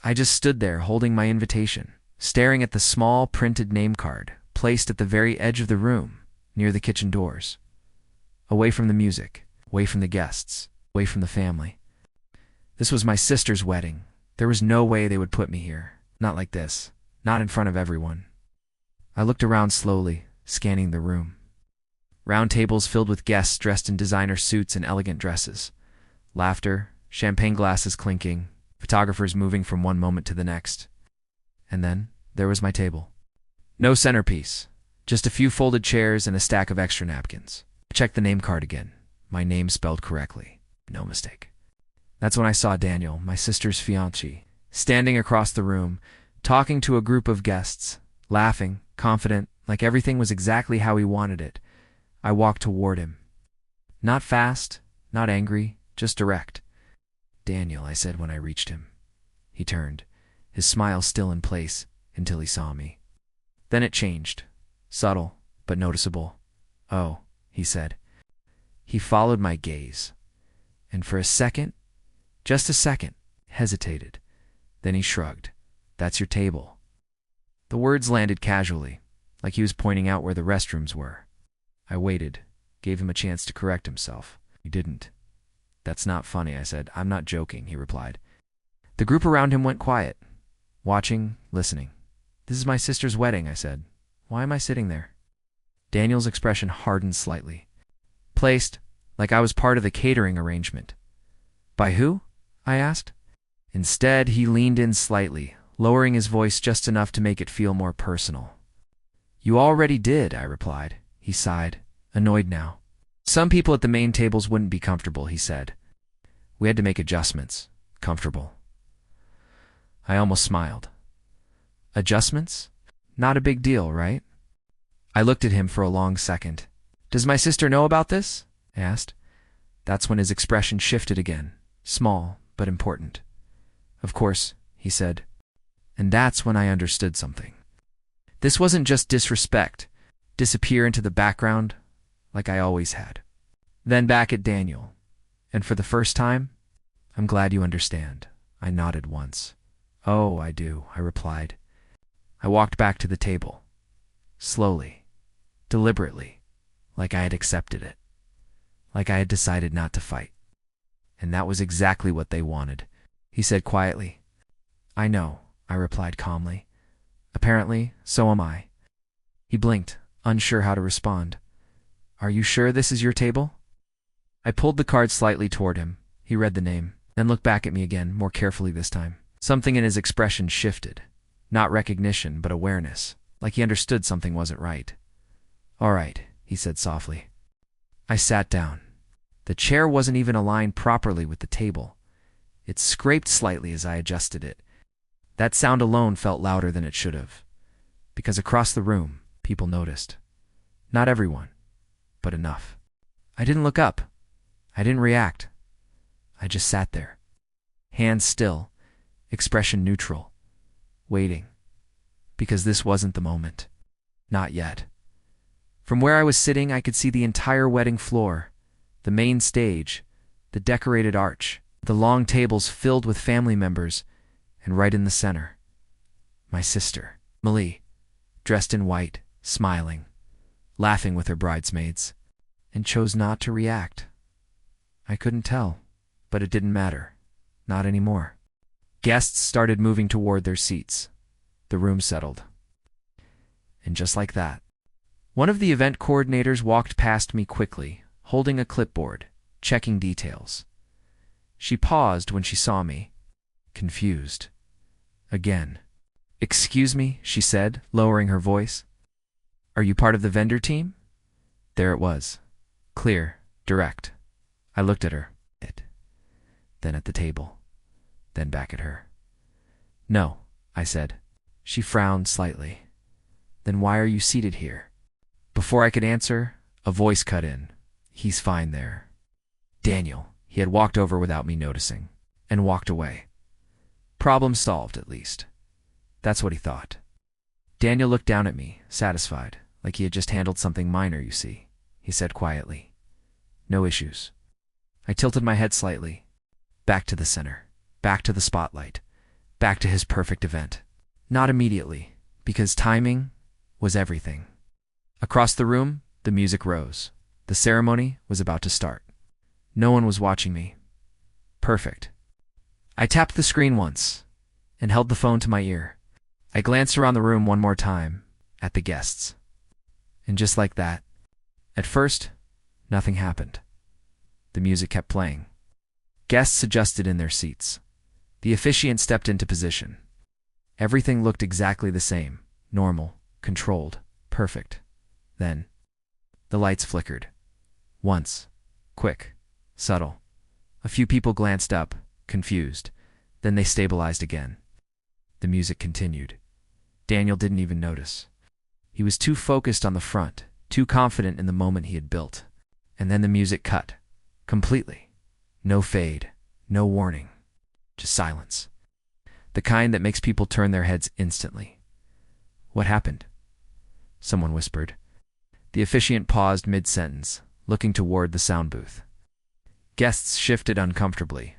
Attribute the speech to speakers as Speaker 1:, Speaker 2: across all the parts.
Speaker 1: I just stood there holding my invitation, staring at the small printed name card placed at the very edge of the room, near the kitchen doors. Away from the music, away from the guests, away from the family. This was my sister's wedding. There was no way they would put me here. Not like this. Not in front of everyone. I looked around slowly, scanning the room. Round tables filled with guests dressed in designer suits and elegant dresses. Laughter, champagne glasses clinking, photographers moving from one moment to the next. And then there was my table. No centerpiece, just a few folded chairs and a stack of extra napkins. I checked the name card again. My name spelled correctly. No mistake. That's when I saw Daniel, my sister's fiancé, standing across the room, talking to a group of guests, laughing, confident, like everything was exactly how he wanted it. I walked toward him. Not fast, not angry, just direct. "Daniel," I said when I reached him. He turned, his smile still in place, until he saw me. Then it changed, subtle, but noticeable. "Oh," he said. He followed my gaze, and for a second, just a second, hesitated. Then he shrugged. "That's your table." The words landed casually, like he was pointing out where the restrooms were. I waited, gave him a chance to correct himself. He didn't. "That's not funny," I said. "I'm not joking," he replied. The group around him went quiet, watching, listening. "This is my sister's wedding," I said. "Why am I sitting there?" Daniel's expression hardened slightly. "Placed, like I was part of the catering arrangement." "By who?" I asked. Instead, he leaned in slightly, lowering his voice just enough to make it feel more personal. "You already did," I replied. He sighed, annoyed now. "Some people at the main tables wouldn't be comfortable," he said. "We had to make adjustments. Comfortable." I almost smiled. "Adjustments? Not a big deal, right?" I looked at him for a long second. "Does my sister know about this?" I asked. That's when his expression shifted again, small but important. "Of course," he said. And that's when I understood something. This wasn't just disrespect, disappear into the background like I always had. Then back at Daniel. "And for the first time, I'm glad you understand." I nodded once. "Oh, I do," I replied. I walked back to the table. Slowly, deliberately, like I had accepted it. Like I had decided not to fight. And that was exactly what they wanted. He said quietly. "I know," I replied calmly. "Apparently, so am I." He blinked, unsure how to respond. "Are you sure this is your table?" I pulled the card slightly toward him. He read the name, then looked back at me again, more carefully this time. Something in his expression shifted. Not recognition, but awareness, like he understood something wasn't right. "All right," he said softly. I sat down. The chair wasn't even aligned properly with the table. It scraped slightly as I adjusted it. That sound alone felt louder than it should have, because across the room, people noticed. Not everyone, but enough. I didn't look up. I didn't react. I just sat there, hands still, expression neutral, waiting, because this wasn't the moment. Not yet. From where I was sitting, I could see the entire wedding floor, the main stage, the decorated arch, the long tables filled with family members, and right in the center, my sister, Emily, dressed in white, smiling, laughing with her bridesmaids, and chose not to react. I couldn't tell, but it didn't matter. Not anymore. Guests started moving toward their seats. The room settled. And just like that, one of the event coordinators walked past me quickly, holding a clipboard, checking details. She paused when she saw me, confused. Again. "Excuse me," she said, lowering her voice. "Are you part of the vendor team?" There it was. Clear, direct. I looked at her. Then at the table. Then back at her. "No," I said. She frowned slightly. "Then why are you seated here?" Before I could answer, a voice cut in. "He's fine there." Daniel. He had walked over without me noticing, and walked away. Problem solved, at least. That's what he thought. Daniel looked down at me, satisfied, like he had just handled something minor, you see. He said quietly, "No issues." I tilted my head slightly. Back to the center. Back to the spotlight. back to his perfect event. Not immediately, because timing was everything. Across the room, the music rose. The ceremony was about to start. No one was watching me. Perfect. I tapped the screen once and held the phone to my ear. I glanced around the room one more time at the guests. And just like that, at first, nothing happened. The music kept playing. Guests adjusted in their seats. The officiant stepped into position. Everything looked exactly the same. Normal, controlled, perfect. Then, the lights flickered. Once. Quick. Subtle. A few people glanced up, confused. Then they stabilized again. The music continued. Daniel didn't even notice. He was too focused on the front, too confident in the moment he had built. And then the music cut. Completely. No fade. No warning. Just silence. The kind that makes people turn their heads instantly. What happened? Someone whispered. The officiant paused mid-sentence, looking toward the sound booth. Guests shifted uncomfortably.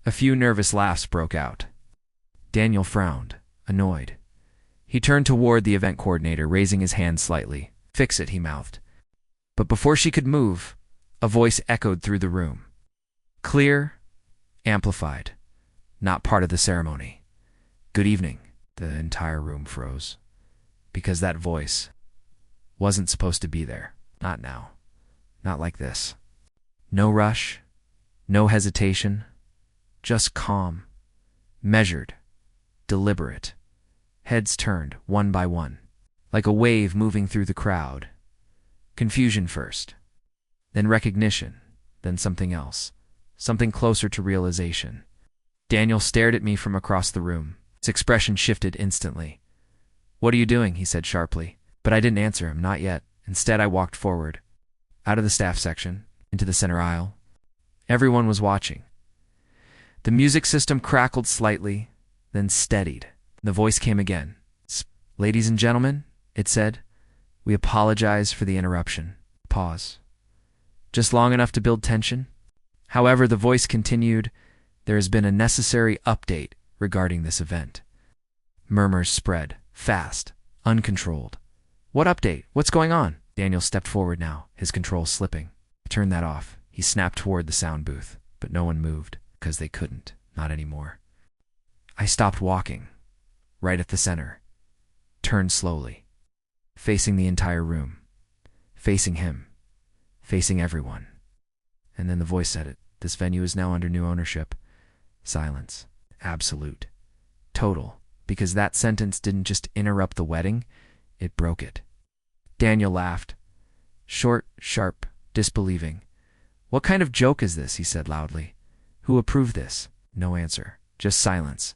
Speaker 1: A few nervous laughs broke out. Daniel frowned, annoyed. He turned toward the event coordinator, raising his hand slightly. "Fix it," he mouthed. But before she could move, a voice echoed through the room. Clear, amplified, not part of the ceremony. "Good evening." The entire room froze. Because that voice wasn't supposed to be there. Not now. Not like this. No rush, no hesitation, just calm, measured, deliberate. Heads turned, one by one, like a wave moving through the crowd. Confusion first, then recognition, then something else, something closer to realization. Daniel stared at me from across the room. His expression shifted instantly. "What are you doing?" he said sharply. But I didn't answer him, not yet. Instead, I walked forward, out of the staff section, into the center aisle. Everyone was watching. The music system crackled slightly, then steadied. The voice came again. "Ladies and gentlemen," it said, "we apologize for the interruption." Pause. Just long enough to build tension. However, the voice continued, "There has been a necessary update regarding this event." Murmurs spread, fast, uncontrolled. "What update? What's going on?" Daniel stepped forward now, his control slipping. "Turn that off." He snapped toward the sound booth, but no one moved, because they couldn't, not anymore. I stopped walking, right at the center, turned slowly, facing the entire room, facing him, facing everyone. And then the voice said it. "This venue is now under new ownership." Silence. Absolute. Total. Because that sentence didn't just interrupt the wedding, it broke it. Daniel laughed. Short, sharp, disbelieving. "What kind of joke is this?" he said loudly. "Who approved this?" No answer. Just silence.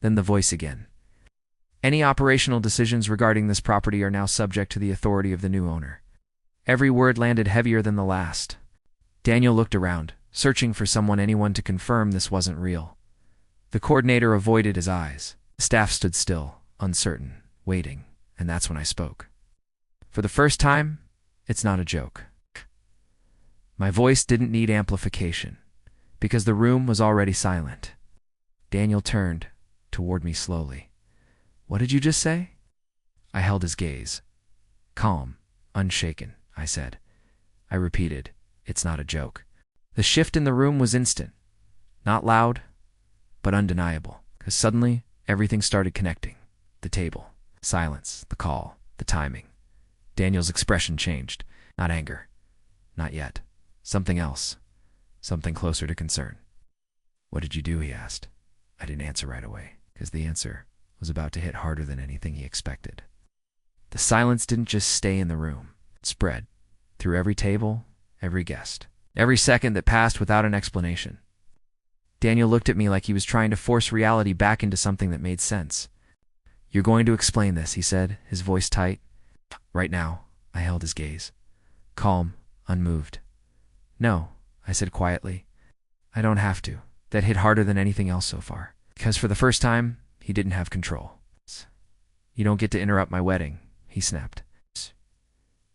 Speaker 1: Then the voice again. "Any operational decisions regarding this property are now subject to the authority of the new owner." Every word landed heavier than the last. Daniel looked around, searching for anyone to confirm this wasn't real. The coordinator avoided his eyes. The staff stood still, uncertain, waiting, and that's when I spoke. "For the first time, it's not a joke." My voice didn't need amplification, because the room was already silent. Daniel turned toward me slowly. "What did you just say?" I held his gaze. "Calm, unshaken," I said. I repeated, "It's not a joke." The shift in the room was instant. Not loud, but undeniable, because suddenly everything started connecting. The table, silence, the call, the timing. Daniel's expression changed. Not anger. Not yet. Something else. Something closer to concern. "What did you do?" he asked. I didn't answer right away, because the answer was about to hit harder than anything he expected. The silence didn't just stay in the room. It spread through every table, every guest, every second that passed without an explanation. Daniel looked at me like he was trying to force reality back into something that made sense. "You're going to explain this," he said, his voice tight. "Right now." I held his gaze. Calm, unmoved. "No," I said quietly. "I don't have to." That hit harder than anything else so far. Because for the first time, he didn't have control. "You don't get to interrupt my wedding," he snapped.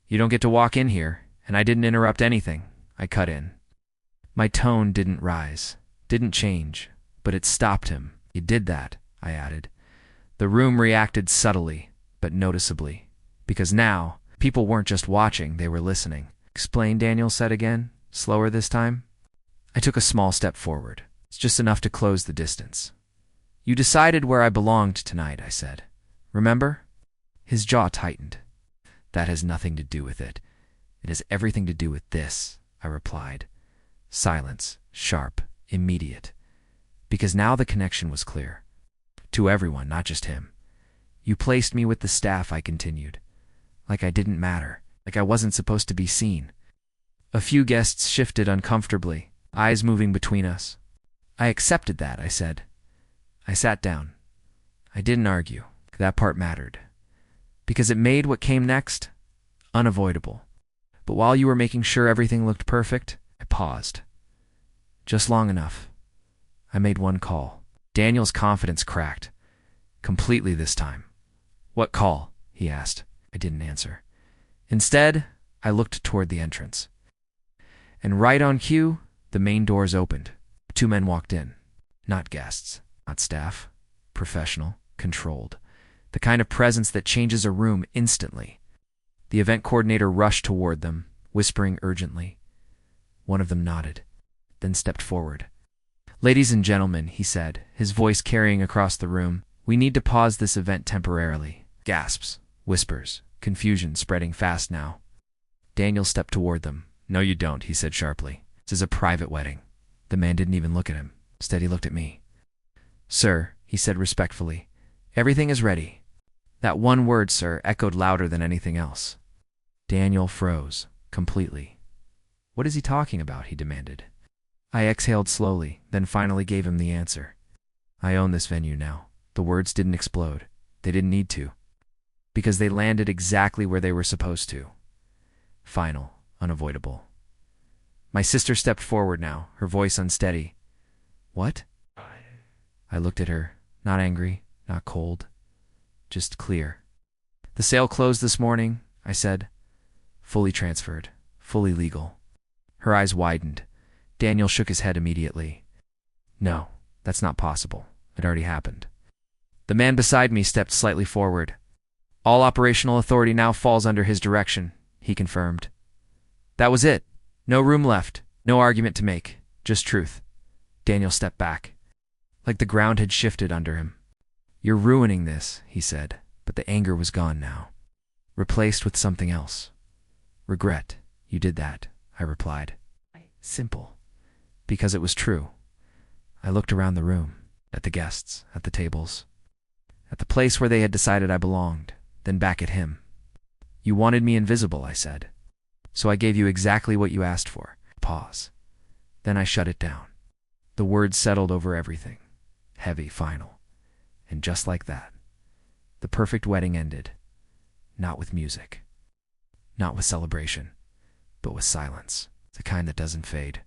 Speaker 1: "You don't get to walk in here, and I didn't interrupt anything." I cut in. My tone didn't rise, didn't change, but it stopped him. "You did that," I added. The room reacted subtly, but noticeably, because now people weren't just watching, they were listening. Explain, Daniel said again, slower this time. I took a small step forward. It's just enough to close the distance. You decided where I belonged tonight, I said. Remember? His jaw tightened. That has nothing to do with it. It has everything to do with this, I replied. Silence, sharp, immediate. Because now the connection was clear. To everyone, not just him. You placed me with the staff, I continued. Like I didn't matter, like I wasn't supposed to be seen. A few guests shifted uncomfortably, eyes moving between us. I accepted that, I said. I sat down. I didn't argue. That part mattered. Because it made what came next unavoidable. But while you were making sure everything looked perfect, I paused. Just long enough. I made one call. Daniel's confidence cracked. Completely this time. What call? He asked. I didn't answer. Instead, I looked toward the entrance. And right on cue, the main doors opened. Two men walked in. Not guests, not staff. Professional, controlled. The kind of presence that changes a room instantly. The event coordinator rushed toward them, whispering urgently. One of them nodded, then stepped forward. Ladies and gentlemen, he said, his voice carrying across the room, we need to pause this event temporarily. Gasps, whispers, confusion spreading fast now. Daniel stepped toward them. No, you don't, he said sharply. This is a private wedding. The man didn't even look at him. Instead, he looked at me. Sir, he said respectfully, everything is ready. That one word, sir, echoed louder than anything else. Daniel froze, completely. What is he talking about? He demanded. I exhaled slowly, then finally gave him the answer. I own this venue now. The words didn't explode. They didn't need to. Because they landed exactly where they were supposed to. Final, unavoidable. My sister stepped forward now, her voice unsteady. What? I looked at her, not angry, not cold, just clear. The sale closed this morning, I said. Fully transferred, fully legal. Her eyes widened. Daniel shook his head immediately. No, that's not possible. It already happened. The man beside me stepped slightly forward. All operational authority now falls under his direction, he confirmed. That was it. No room left. No argument to make. Just truth. Daniel stepped back. Like the ground had shifted under him. You're ruining this, he said, but the anger was gone now. Replaced with something else. Regret. You did that, I replied. Simple. Because it was true. I looked around the room, at the guests, at the tables, at the place where they had decided I belonged, then back at him. You wanted me invisible, I said. So I gave you exactly what you asked for. Pause. Then I shut it down. The words settled over everything. Heavy, final. And just like that, the perfect wedding ended. Not with music. Not with celebration. But with silence. The kind that doesn't fade.